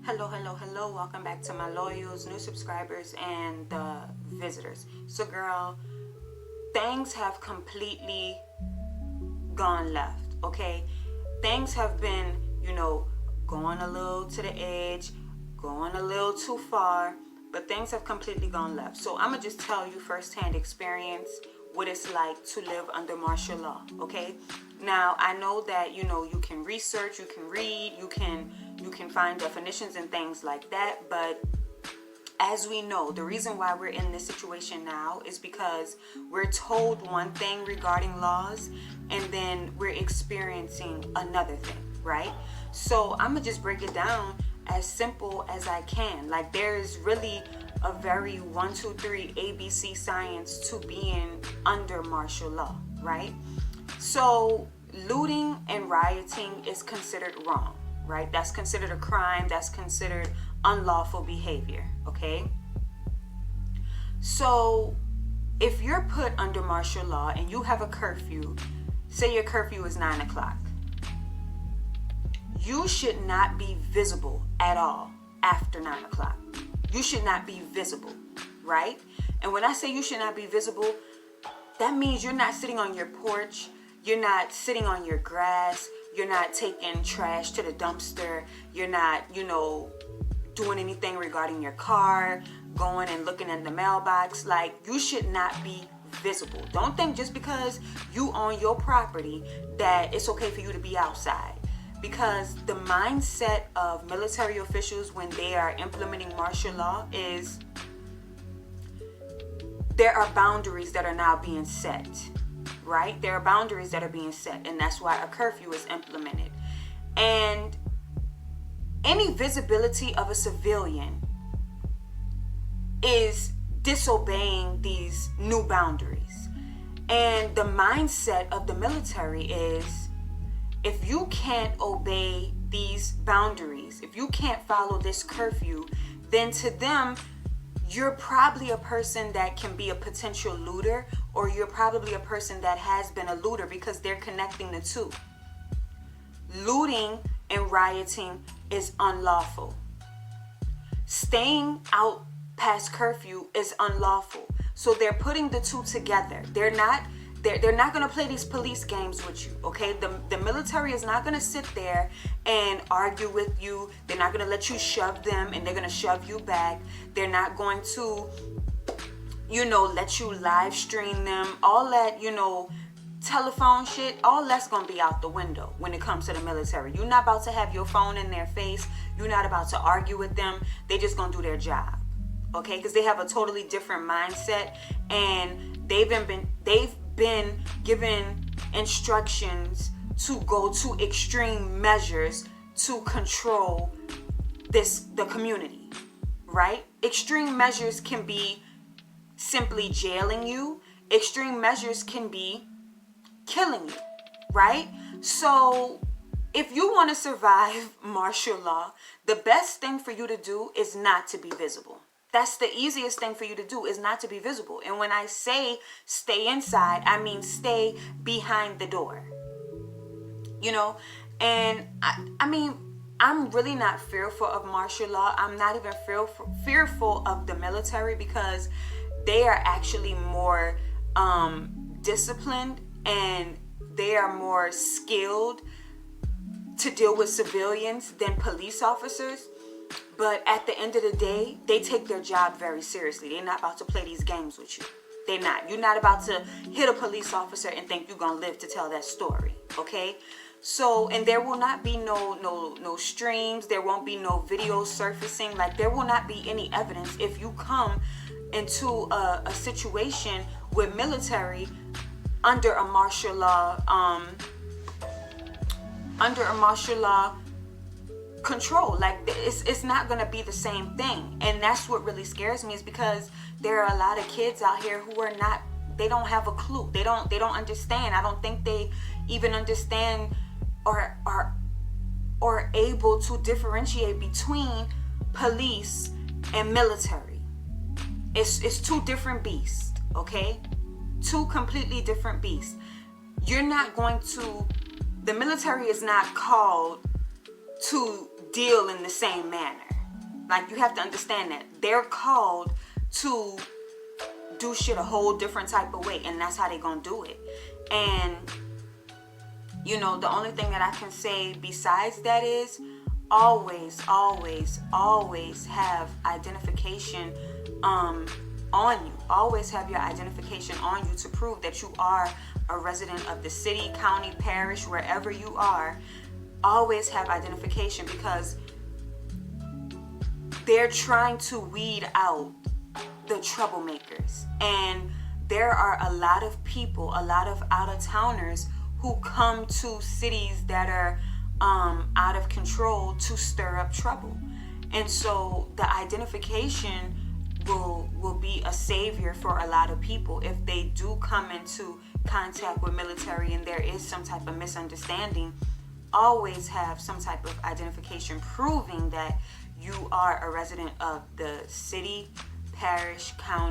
Hello. Welcome back to my loyals, new subscribers, and the visitors. So, girl, things have completely gone left, okay? Things have been, going a little to the edge, going a little too far, but things have completely gone left. So, I'm going to just tell you firsthand experience what it's like to live under martial law, okay? Now, I know that, you can research, you can read, you can find definitions and things like that, but as we know, the reason why we're in this situation now is because we're told one thing regarding laws and then we're experiencing another thing, right? So I'm gonna just break it down as simple as I can. Like, there's really a very 1, 2, 3 ABC science to being under martial law, right? So looting and rioting is considered wrong, right? That's considered a crime. That's considered unlawful behavior, okay? So if you're put under martial law and you have a curfew, say your curfew is 9 o'clock, you should not be visible at all after 9 o'clock. You should not be visible, right? And when I say you should not be visible, that means you're not sitting on your porch, you're not sitting on your grass, you're not taking trash to the dumpster, you're not, doing anything regarding your car, going and looking in the mailbox. Like, you should not be visible. Don't think just because you own your property that it's okay for you to be outside. Because the mindset of military officials when they are implementing martial law is there are boundaries that are now being set, right? There are boundaries that are being set, and that's why a curfew is implemented. And any visibility of a civilian is disobeying these new boundaries. And the mindset of the military is, if you can't obey these boundaries, if you can't follow this curfew, then to them, you're probably a person that can be a potential looter, or you're probably a person that has been a looter, because they're connecting the two. Looting and rioting is unlawful. Staying out past curfew is unlawful. So they're putting the two together. They're not going to play these police games with you, okay? The military is not going to sit there and argue with you. They're not going to let you shove them and they're going to shove you back. They're not going to, let you live stream them. All that, telephone shit, all that's going to be out the window when it comes to the military. You're not about to have your phone in their face. You're not about to argue with them. They're just going to do their job, okay? Because they have a totally different mindset, and they've been given instructions to go to extreme measures to control the community, right? Extreme measures can be simply jailing you. Extreme measures can be killing you, right? So if you want to survive martial law, the best thing for you to do is not to be visible. That's the easiest thing for you to do, is not to be visible. And when I say stay inside, I mean stay behind the door. And I'm really not fearful of martial law. I'm not even fearful of the military, because they are actually more disciplined, and they are more skilled to deal with civilians than police officers. But at the end of the day, they take their job very seriously. They're not about to play these games with you. They're not. You're not about to hit a police officer and think you're going to live to tell that story, okay? So, and there will not be no streams. There won't be no video surfacing. Like, there will not be any evidence if you come into a situation with military under a martial law, control. Like, it's not going to be the same thing. And that's what really scares me, is because there are a lot of kids out here who are not, they don't have a clue. They don't understand. I don't think they even understand or are able to differentiate between police and military. It's two different beasts, okay? Two completely different beasts. You're not going to, the military is not called to deal in the same manner. Like, you have to understand that they're called to do shit a whole different type of way, and that's how they gonna do it. And you know, the only thing that I can say besides that is always have identification on you. Always have your identification on you to prove that you are a resident of the city, county, parish, wherever you are. Always have identification, because they're trying to weed out the troublemakers. And there are a lot of people, a lot of out-of-towners who come to cities that are out of control to stir up trouble. And so the identification will be a savior for a lot of people if they do come into contact with military and there is some type of misunderstanding. Always have some type of identification proving that you are a resident of the city, parish, county,